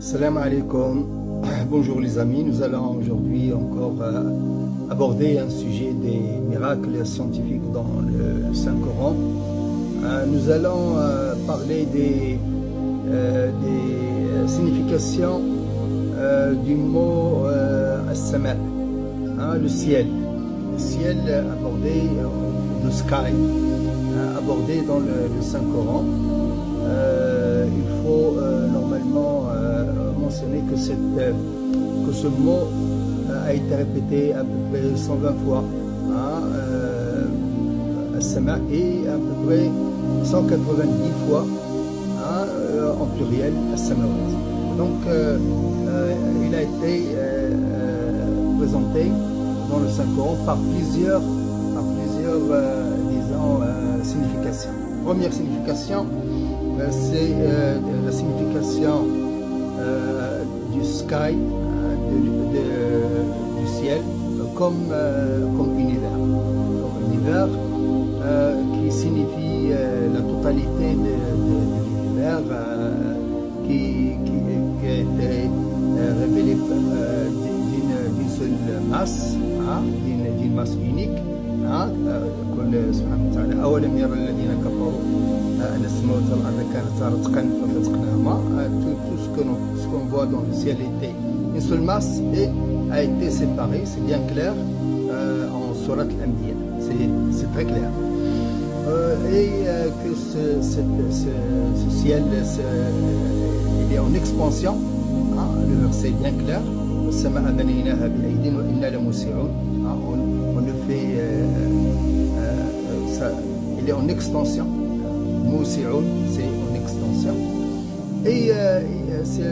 Salam alaikum. Bonjour les amis, nous allons aujourd'hui encore aborder un sujet des miracles scientifiques dans le Saint-Coran. Nous allons parler des significations du mot as-sama, le ciel. Le ciel abordé, le sky, abordé dans le Saint-Coran. Il faut normalement mentionner que ce mot a été répété à peu près 120 fois, as-sama, et à peu près 190 fois en pluriel, as-samawat. Donc il a été présenté dans le Saint-Coran par plusieurs disons, significations. Première signification, c'est la signification du sky, du ciel, comme univers. Comme univers qui signifie la totalité de l'univers qui a été révélé d'une seule masse, d'une masse unique. قل سبحانه وتعالى أولم يرى الذين كفروا أن السماوات والأرض كانتا رتقا ففتقناهما. Tout ce qu'on voit dans le ciel était une seule masse et a été séparé, c'est bien clair, en Surat al-Anbiya, c'est très clair. Et que ce ciel il est en expansion, le verset est bien clair. السماء بنيناها بأيد وإنا لموسعون. On le fait, il est en extension. Mousi'un, c'est en extension. Et c'est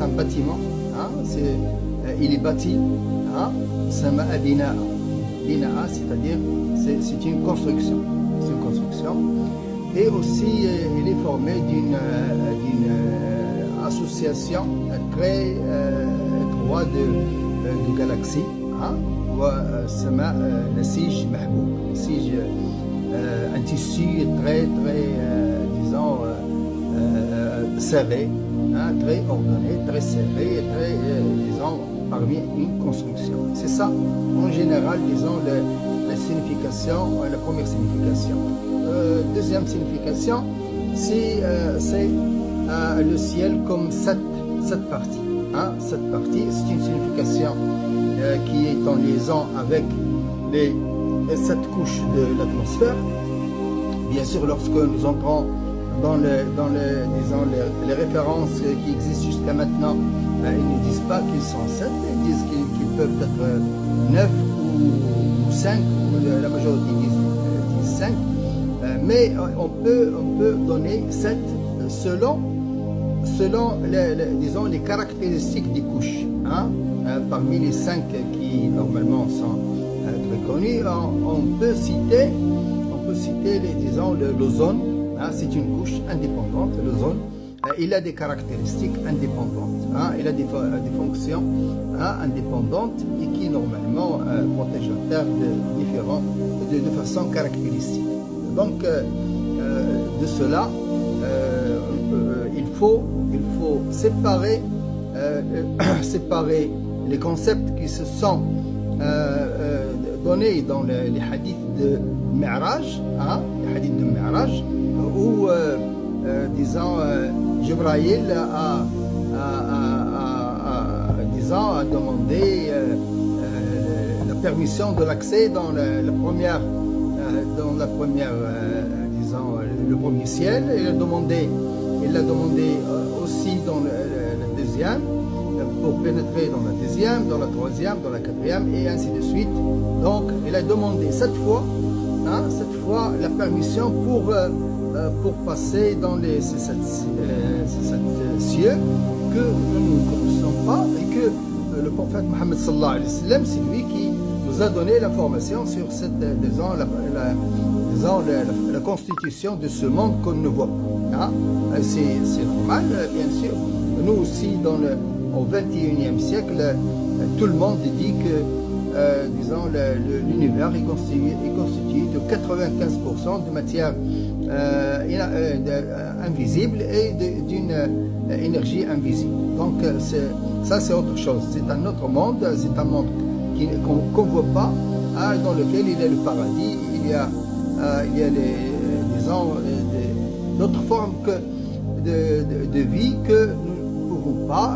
un bâtiment. Il est bâti. Sama'a bina'a. Bina'a, c'est-à-dire c'est une construction. C'est une construction. Et aussi, il est formé d'une association très étroite de galaxies. والسماء نسيج محبوب, نسيج un tissu très disons serré, très ordonné, très serré, très disons parmi une construction. C'est ça en général, disons, la signification, la première signification. Deuxième signification, c'est le ciel comme sept parties. Cette partie, c'est une signification qui est en liaison avec les 7 couches de l'atmosphère. Bien sûr, lorsque nous entrons dans disons, les références qui existent jusqu'à maintenant, ils ne disent pas qu'ils sont 7, ils disent qu'ils peuvent être 9 ou 5, la majorité disent 5, mais on peut donner 7 selon disons, les caractéristiques des couches. Parmi les 5 qui normalement sont très connus, on peut citer disons, l'ozone. C'est une couche indépendante, l'ozone. Il a des caractéristiques indépendantes. Il a des fonctions indépendantes et qui normalement protègent la Terre de façon caractéristique. Donc de cela, il faut séparer les concepts qui se sont donnés dans les hadiths de Mi'raj, où disons Jibril a demandé la permission de l'accès dans le premier ciel. Il l'a demandé aussi dans le deuxième, pour pénétrer dans la deuxième, dans la troisième, dans la quatrième, et ainsi de suite. Donc, il a demandé 7 fois la permission pour passer dans ces 7 cieux que nous ne connaissons pas, et que le prophète Mohammed sallallahu alayhi wa sallam, c'est lui qui nous a donné l'information sur disons, la constitution de ce monde qu'on ne voit pas. C'est normal, bien sûr. Nous aussi, au XXIe siècle, tout le monde dit que disons, l'univers est constitué de 95% de matière invisible et d'une énergie invisible. Donc ça c'est autre chose, c'est un autre monde, c'est un monde qu'on ne voit pas, dans lequel il y a le paradis, il y a d'autres formes de vie que nous ne pouvons pas,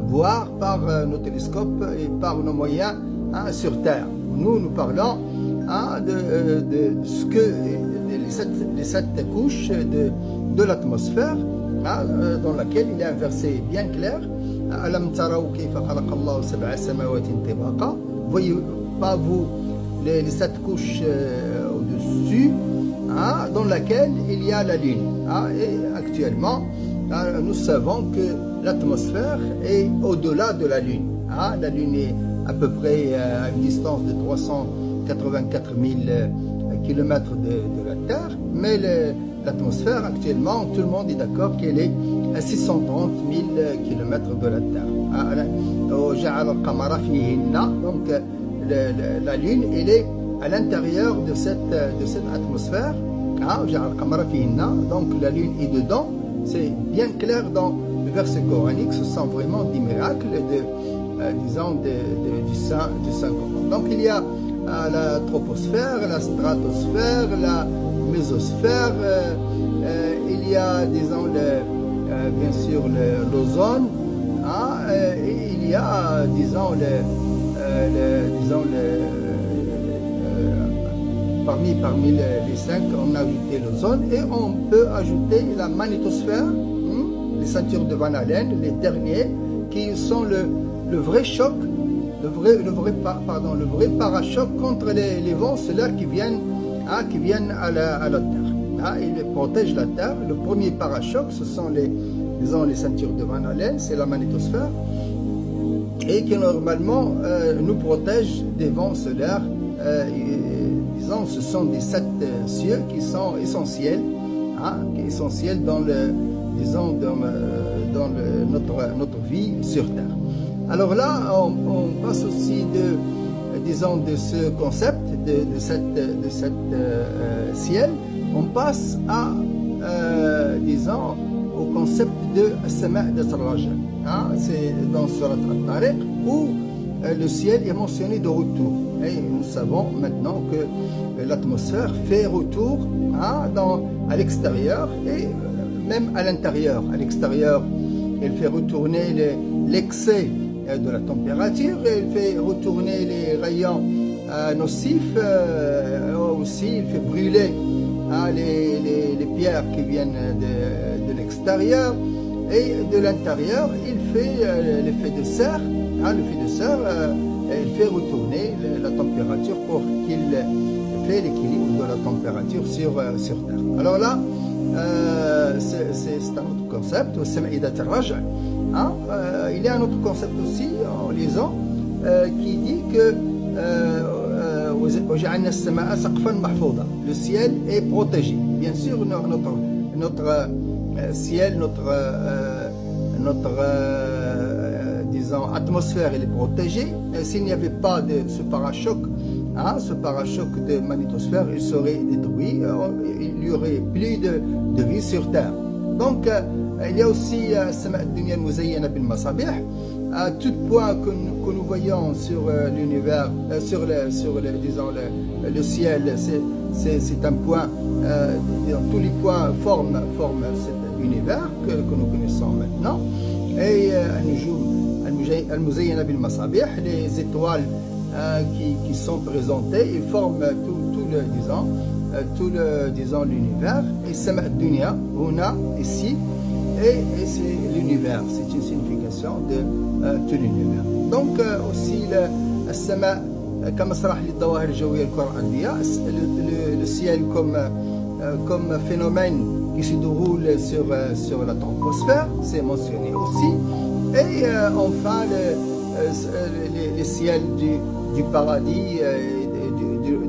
voir par nos télescopes et par nos moyens sur Terre. Nous parlons de ce que les sept couches de l'atmosphère, dans laquelle il y a un verset bien clair. Alam taraw kayfa khalaqa Allahu sab'a samawatin tibaqa. Voyez pas vous les 7 couches au-dessus, dans laquelle il y a la Lune. Et actuellement, nous savons que l'atmosphère est au-delà de la Lune. La Lune est à peu près à une distance de 384 000 km de la Terre, mais l'atmosphère actuellement, tout le monde est d'accord qu'elle est à 630 000 km de la Terre. Donc la Lune, elle est à l'intérieur de cette atmosphère. Donc la Lune est dedans. C'est bien clair dans le verset coranique. Ce sont vraiment des miracles du Saint-Coran. Donc il y a la troposphère, la stratosphère, la mésosphère, il y a, bien sûr, l'ozone, et il y a, parmi les 5, on a ajouté l'ozone, et on peut ajouter la magnétosphère, les ceintures de Van Allen, les derniers, qui sont le vrai choc, le vrai parachoc contre les vents solaires qui viennent à la Terre. Ils protègent la Terre. Le premier parachoc, ce sont les ceintures de Van Allen, c'est la magnétosphère, et qui normalement nous protège des vents solaires. Ce sont des 7 cieux qui sont essentiels, dans notre vie sur Terre. Alors là, on passe aussi de ce concept de cette ciel, on passe à au concept de As-Sama' Raja. C'est dans Surat At-Tariq où le ciel est mentionné de retour. Et nous savons maintenant que l'atmosphère fait retour à l'extérieur et même à l'intérieur. À l'extérieur, elle fait retourner l'excès de la température, et elle fait retourner les rayons nocifs, aussi il fait brûler les pierres qui viennent de l'extérieur, et de l'intérieur il fait l'effet de serre. L'effet de serre, il fait retourner la température pour qu'il fait l'équilibre de la température sur Terre. Alors là, c'est un autre concept, il y a un autre concept aussi en liaison qui dit que le ciel est protégé. Bien sûr, notre ciel, notre atmosphère, elle est protégée. S'il n'y avait pas de ce parachoc de magnétosphère, il serait détruit. Il n'y aurait plus de vie sur Terre. Donc, il y a aussi Sama' ad-Dunya al-Muzayyana bil Masabih. Tout point que nous voyons sur l'univers, sur le ciel, c'est un point. Tous les points forment cet univers que nous connaissons maintenant. Et al-Muzayyana bil Masabih, les étoiles qui sont présentées, ils forment tout l'univers. Et Sama' ad-Dunya, ici, et c'est l'univers, c'est une signification de tout l'univers. Donc aussi السماء كمسرح للظواهر الجوية الكرة الأرضية, le ciel comme phénomène qui se déroule sur la troposphère, c'est mentionné aussi. Et enfin les ciels du paradis et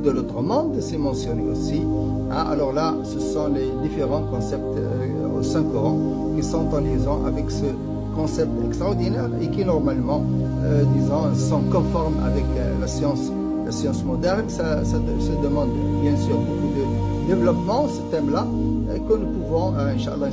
de l'autre monde, c'est mentionné aussi. Alors là, ce sont les différents concepts au Saint-Coran qui sont en liaison avec ce concepts extraordinaires et qui normalement, disons, sont conformes avec la science moderne. Ça se demande bien sûr beaucoup de développement, ce thème-là, que nous pouvons, Inch'Allah,